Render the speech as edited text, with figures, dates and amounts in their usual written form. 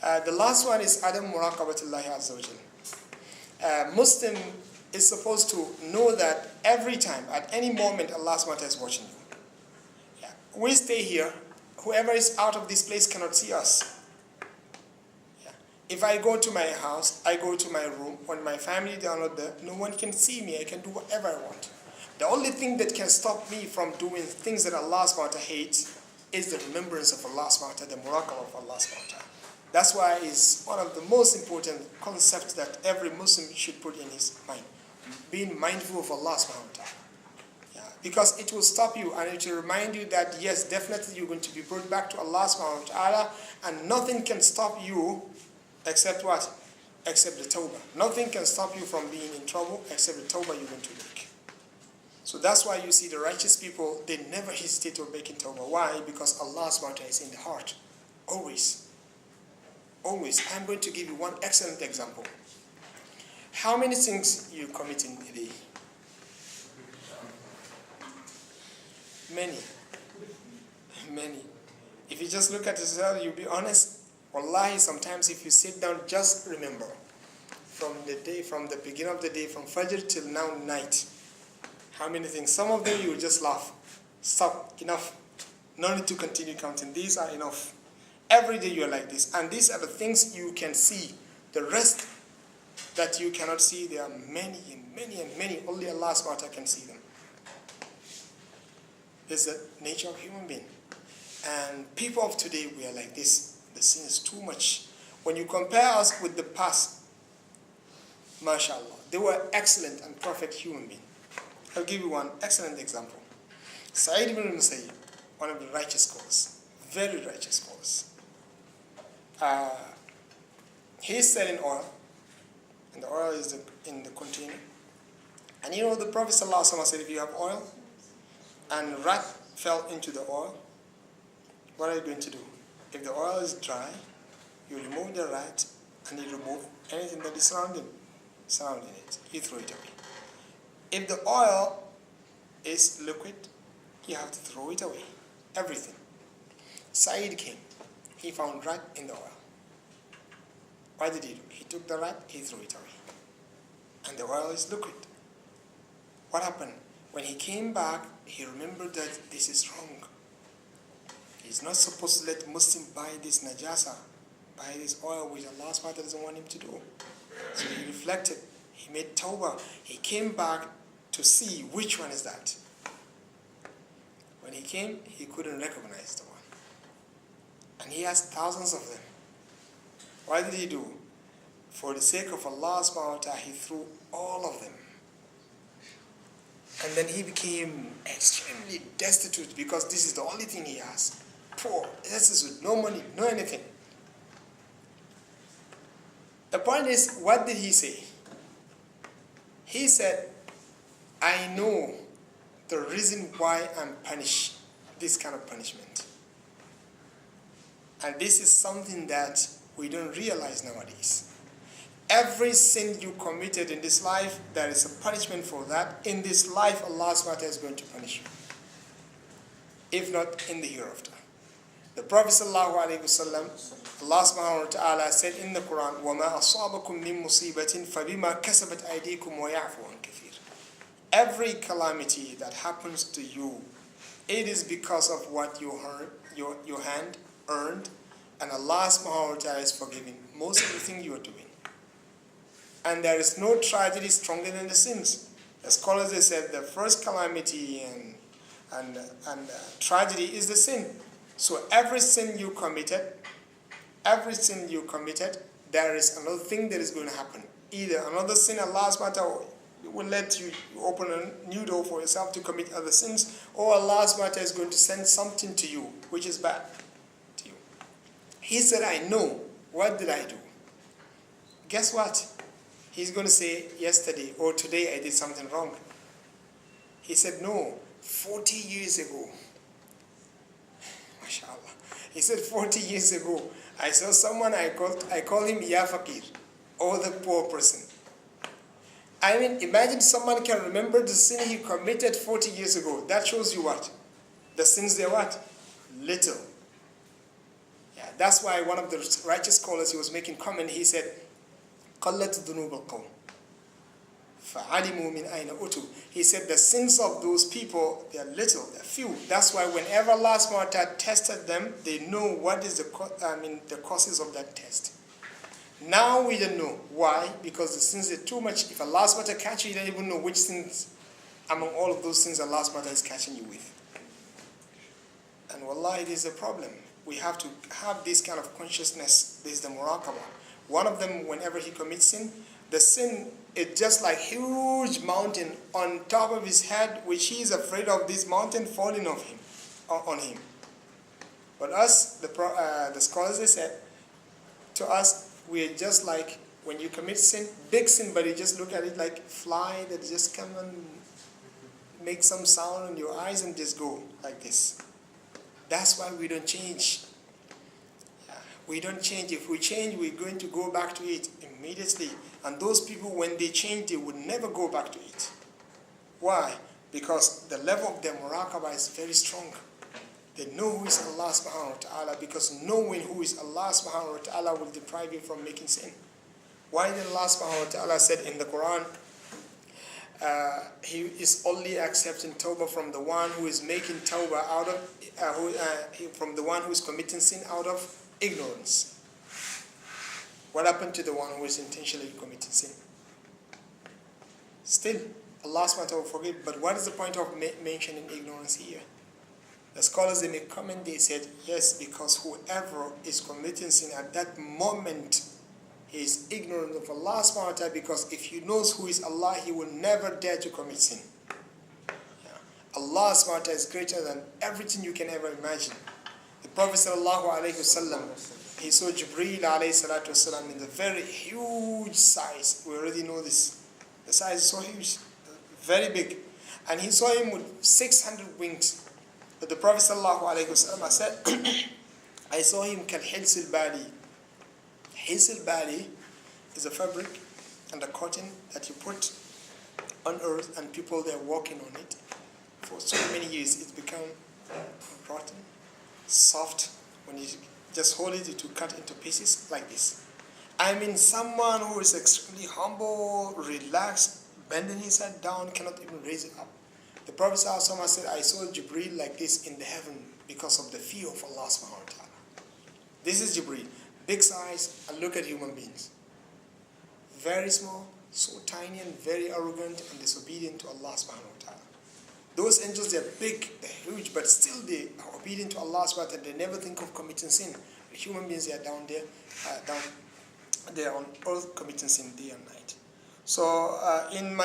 The last one is Adam Muraqabatillahi Azza wa Jal. Muslim is supposed to know that every time, at any moment, Allah subhanahu wa ta'ala is watching you. Yeah. We stay here. Whoever is out of this place cannot see us. Yeah. If I go to my house, I go to my room, when my family is not there, no one can see me. I can do whatever I want. The only thing that can stop me from doing things that Allah subhanahu wa ta'ala hates is the remembrance of Allah subhanahu wa ta'ala, the muraqabah of Allah subhanahu wa ta'ala. That's why it's one of the most important concepts that every Muslim should put in his mind. Being mindful of Allah subhanahu wa ta'ala. Yeah. Because it will stop you and it will remind you that yes, definitely you're going to be brought back to Allah subhanahu wa ta'ala, and nothing can stop you except what? Except the tawbah. Nothing can stop you from being in trouble except the tawbah you're going to make. So that's why you see the righteous people, they never hesitate to making tawbah. Why? Because Allah subhanahu wa ta'ala is in the heart. Always. Always. I'm going to give you one excellent example. How many things you commit in a day? Many. Many. If you just look at yourself, you'll be honest. Wallahi, sometimes if you sit down, just remember. From the beginning of the day, from Fajr till now night. How many things? Some of them you will just laugh. Stop. Enough. No need to continue counting. These are enough. Every day you are like this. And these are the things you can see. The rest that you cannot see, there are many and many and many. Only Allah subhanahu wa ta'ala can see them. It's the nature of human being. And people of today, we are like this. The sin is too much. When you compare us with the past, mashallah, they were excellent and perfect human beings. I'll give you one excellent example. Sa'id ibn Musayyib, one of the righteous scholars, very righteous scholars. He's selling oil, and the oil is in the container. And you know the Prophet ﷺ said, if you have oil and rat fell into the oil, what are you going to do? If the oil is dry, you remove the rat and you remove anything that is surrounding it. You throw it away. If the oil is liquid, you have to throw it away. Everything. Said came. He found rat in the oil. What did he do? He took the rat, he threw it away. And the oil is liquid. What happened? When he came back, he remembered that this is wrong. He's not supposed to let Muslim buy this najasa, buy this oil which Allah subhanahu wa ta'ala doesn't want him to do. So he reflected. He made tawbah. He came back to see which one is that. When he came, he couldn't recognize the one. And he has thousands of them. What did he do? For the sake of Allah subhanahu wa ta'ala, he threw all of them. And then he became extremely destitute because this is the only thing he has. Poor, destitute, no money, no anything. The point is, what did he say? He said, I know the reason why I'm punished, this kind of punishment. And this is something that we don't realize nowadays. Every sin you committed in this life, there is a punishment for that. In this life, Allah subhanahu wa ta'ala is going to punish you. If not, in the hereafter. The Prophet sallallahu alaihi wasallam, Allah subhanahu wa ta'ala said in the Quran, وَمَا أَصَابَكُم مِّن مُّصِيبَةٍ فَبِمَا كَسَبَتْ أَيْدِيكُمْ وَيَعْفُو عَن كَثِيرٍ. Every calamity that happens to you, it is because of what your hand earned, and Allah subhanahu wa ta'ala is forgiving most of the things you are doing. And there is no tragedy stronger than the sins. The scholars, they said the first calamity and tragedy is the sin. So every sin you committed, there is another thing that is going to happen. Either another sin, Allah subhanahu wa ta'ala will let you open a new door for yourself to commit other sins, or Allah subhanahu wa ta'ala is going to send something to you which is bad to you. He said, I know. What did I do? Guess what? He's going to say, yesterday or today I did something wrong. He said, no, 40 years ago. MashaAllah. He said, 40 years ago, I saw someone, I call him Ya Fakir, or the poor person. I mean, imagine someone can remember the sin he committed 40 years ago. That shows you what? The sins, they're what? Little. Yeah, That's why one of the righteous scholars, he was making comment, he said, قَلَّتْ ذُنُوبَ الْقَوْمِ فَعَلِمُوا مِنْ أَيْنَ أُتُوا. He said the sins of those people, they are little, they are few. That's why whenever Allah subhanahu wa ta'ala tested them, they know what is the causes of that test. Now we don't know. Why? Because the sins are too much. If Allah subhanahu wa ta'ala catch you, you don't even know which sins among all of those sins Allah subhanahu wa ta'ala is catching you with. And wallah, it is a problem. We have to have this kind of consciousness. This is the muraqabah. One of them, whenever he commits sin, the sin is just like huge mountain on top of his head, which he is afraid of this mountain falling on him. But us, the scholars, they said, to us, we are just like when you commit sin, big sin, but you just look at it like fly that just come and make some sound in your eyes and just go like this. That's why we don't change. We don't change. If we change, we're going to go back to it immediately. And those people, when they change, they would never go back to it. Why? Because the level of their muraqabah is very strong. They know who is Allah subhanahu wa ta'ala, because knowing who is Allah subhanahu wa ta'ala will deprive you from making sin. Why did Allah subhanahu wa ta'ala said in the Quran, He is only accepting tawbah from the one who is making tawbah out of, from the one who is committing sin out of ignorance. What happened to the one who is intentionally committing sin? Still, Allah subhanahu wa ta'ala will forgive. But what is the point of mentioning ignorance here? The scholars, they make comment, they said, yes, because whoever is committing sin at that moment, he is ignorant of Allah subhanahu wa ta'ala, because if he knows who is Allah, he will never dare to commit sin. Allah subhanahu wa ta'ala is greater than everything you can ever imagine. The Prophet sallallahu alayhi wasallam, he saw Jibreel alayhi salatu wasallam in the very huge size. We already know this. The size is so huge, very big. And he saw him with 600 wings. But the Prophet sallallahu alayhi wasallam said, I saw him kal-hils al-bali. Hils al-bali is a fabric and a cotton that you put on earth, and people, they're walking on it. For so many years, it's become rotten, soft. When you just hold it, it will cut into pieces like this. I mean, someone who is extremely humble, relaxed, bending his head down, cannot even raise it up. The Prophet ﷺ said, I saw Jibreel like this in the heaven because of the fear of Allah subhanahu wa ta'ala. This is Jibreel, big size, and look at human beings. Very small, so tiny and very arrogant and disobedient to Allah subhanahu wa ta'ala. Those angels, they're big, they're huge, but still they are obedient to Allah subhanahu wa ta'ala. They never think of committing sin. The human beings, they are down there on earth committing sin day and night. So in my